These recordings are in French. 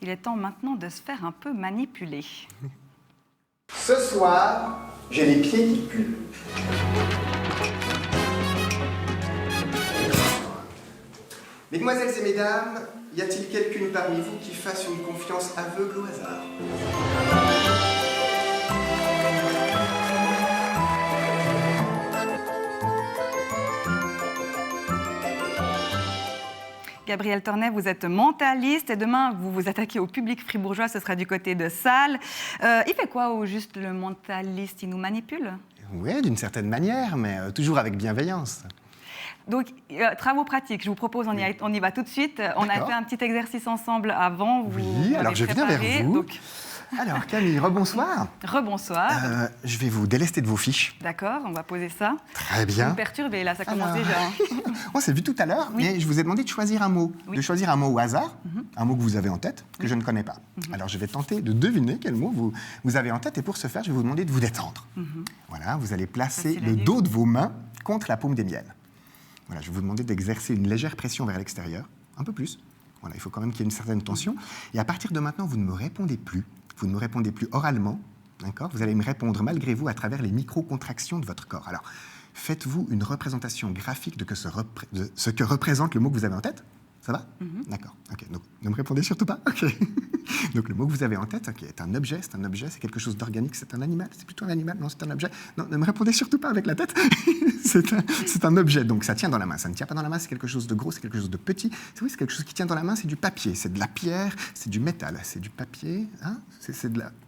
Il est temps maintenant de se faire un peu manipuler. Ce soir, j'ai les pieds qui puent. Mesdemoiselles et mesdames, y a-t-il quelqu'une parmi vous qui fasse une confiance aveugle au hasard? Gabriel Tornet, vous êtes mentaliste et demain, vous vous attaquez au public fribourgeois, ce sera du côté de Salles. Il fait quoi au juste le mentaliste? Il nous manipule? Oui, d'une certaine manière, mais toujours avec bienveillance. Donc, travaux pratiques, je vous propose, on y va tout de suite. On a fait un petit exercice ensemble avant. Oui, alors je viens vers vous. Donc... Alors Camille, rebonsoir. Rebonsoir. Je vais vous délester de vos fiches. D'accord, on va poser ça. Très bien. Vous me perturbez là, ça commence déjà. On s'est vu tout à l'heure, mais je vous ai demandé de choisir un mot. De choisir un mot au hasard, un mot que vous avez en tête, que je ne connais pas. Alors je vais tenter de deviner quel mot vous avez en tête, et pour ce faire, je vais vous demander de vous détendre. Voilà, vous allez placer le dos de vos mains contre la paume des miennes. Voilà, je vais vous demander d'exercer une légère pression vers l'extérieur, un peu plus. Voilà, il faut quand même qu'il y ait une certaine tension. Et à partir de maintenant, vous ne me répondez plus. Vous ne me répondez plus oralement, d'accord? Vous allez me répondre malgré vous à travers les micro-contractions de votre corps. Alors, faites-vous une représentation graphique de ce que représente le mot que vous avez en tête? Ça va? D'accord. Ok. Donc, ne me répondez surtout pas. Ok. Donc, le mot que vous avez en tête, est un objet. C'est un objet. C'est quelque chose d'organique. C'est un animal. C'est plutôt un animal. Non, c'est un objet. Non, ne me répondez surtout pas avec la tête. c'est un objet. Donc, ça tient dans la main. Ça ne tient pas dans la main. C'est quelque chose de gros. C'est quelque chose de petit. Oui, c'est quelque chose qui tient dans la main. C'est du papier. C'est de la pierre. C'est du métal. C'est du papier. Hein?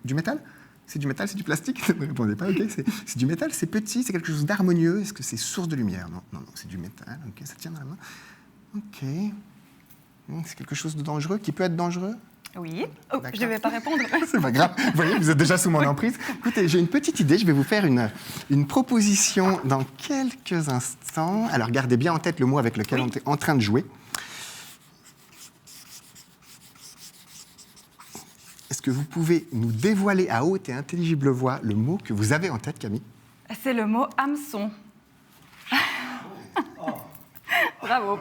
Du métal? C'est du métal, c'est du plastique? Ne me répondez pas, ok. C'est du métal, c'est petit, c'est quelque chose d'harmonieux. Est-ce que c'est source de lumière? Non, c'est du métal, ok, ça tient dans la main. Ok. C'est quelque chose de dangereux, qui peut être dangereux? Oui. Oh, je ne vais pas répondre. C'est pas grave. Vous voyez, vous êtes déjà sous mon emprise. Écoutez, j'ai une petite idée. Je vais vous faire une proposition dans quelques instants. Alors, gardez bien en tête le mot avec lequel on est en train de jouer. Est-ce que vous pouvez nous dévoiler à haute et intelligible voix le mot que vous avez en tête, Camille? C'est le mot hameçon. Bravo.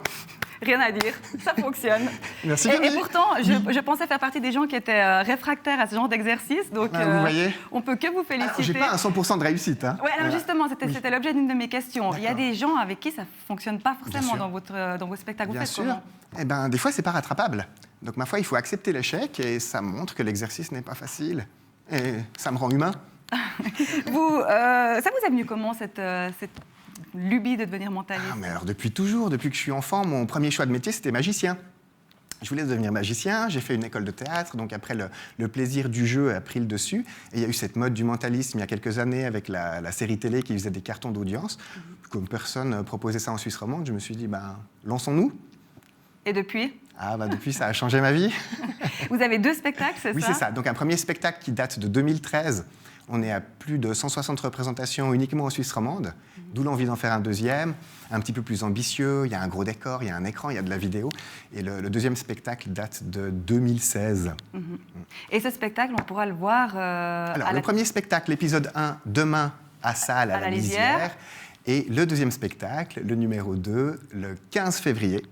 Rien à dire, ça fonctionne. Merci. Et pourtant, je pensais faire partie des gens qui étaient réfractaires à ce genre d'exercice, donc vous voyez, on peut que vous féliciter. J'ai pas un 100% de réussite. Hein. Ouais, alors justement, c'était l'objet d'une de mes questions. Il y a des gens avec qui ça ne fonctionne pas forcément dans vos spectacles. Vous faites comment? Eh ben, des fois, c'est pas rattrapable. Donc, ma foi, il faut accepter l'échec et ça montre que l'exercice n'est pas facile. Et ça me rend humain. Ça vous est venu comment, cette lubie de devenir mentaliste? Mais alors, depuis toujours, depuis que je suis enfant, mon premier choix de métier, c'était magicien. Je voulais devenir magicien, j'ai fait une école de théâtre, donc après, le plaisir du jeu a pris le dessus. Et il y a eu cette mode du mentalisme il y a quelques années avec la série télé qui faisait des cartons d'audience. Comme personne proposait ça en Suisse romande, je me suis dit, lançons-nous. Et depuis? Depuis, ça a changé ma vie. Vous avez 2 spectacles, c'est ça? Oui, c'est ça. Donc, un premier spectacle qui date de 2013. On est à plus de 160 représentations uniquement en Suisse romande, d'où l'envie d'en faire un deuxième, un petit peu plus ambitieux. Il y a un gros décor, il y a un écran, il y a de la vidéo. Et le deuxième spectacle date de 2016. Et ce spectacle, on pourra le voir... Alors, le premier spectacle, l'épisode 1, demain à Salles, à la Lisière. Et le deuxième spectacle, le numéro 2, le 15 février.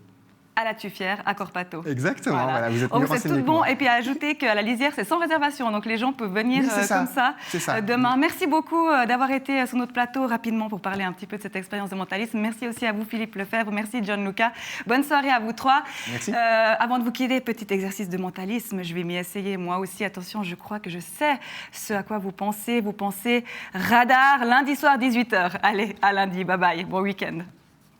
À la Tuffière, à Corpato. Exactement, voilà, vous êtes mieux renseigné. C'est tout bon. Et puis à ajouter qu'à la Lisière, c'est sans réservation. Donc les gens peuvent venir comme ça demain. Merci beaucoup d'avoir été sur notre plateau rapidement pour parler un petit peu de cette expérience de mentalisme. Merci aussi à vous, Philippe Lefebvre. Merci, John Luca. Bonne soirée à vous 3. Merci. Avant de vous quitter, petit exercice de mentalisme. Je vais m'y essayer moi aussi. Attention, je crois que je sais ce à quoi vous pensez. Vous pensez radar, lundi soir, 18h. Allez, à lundi. Bye bye. Bon week-end.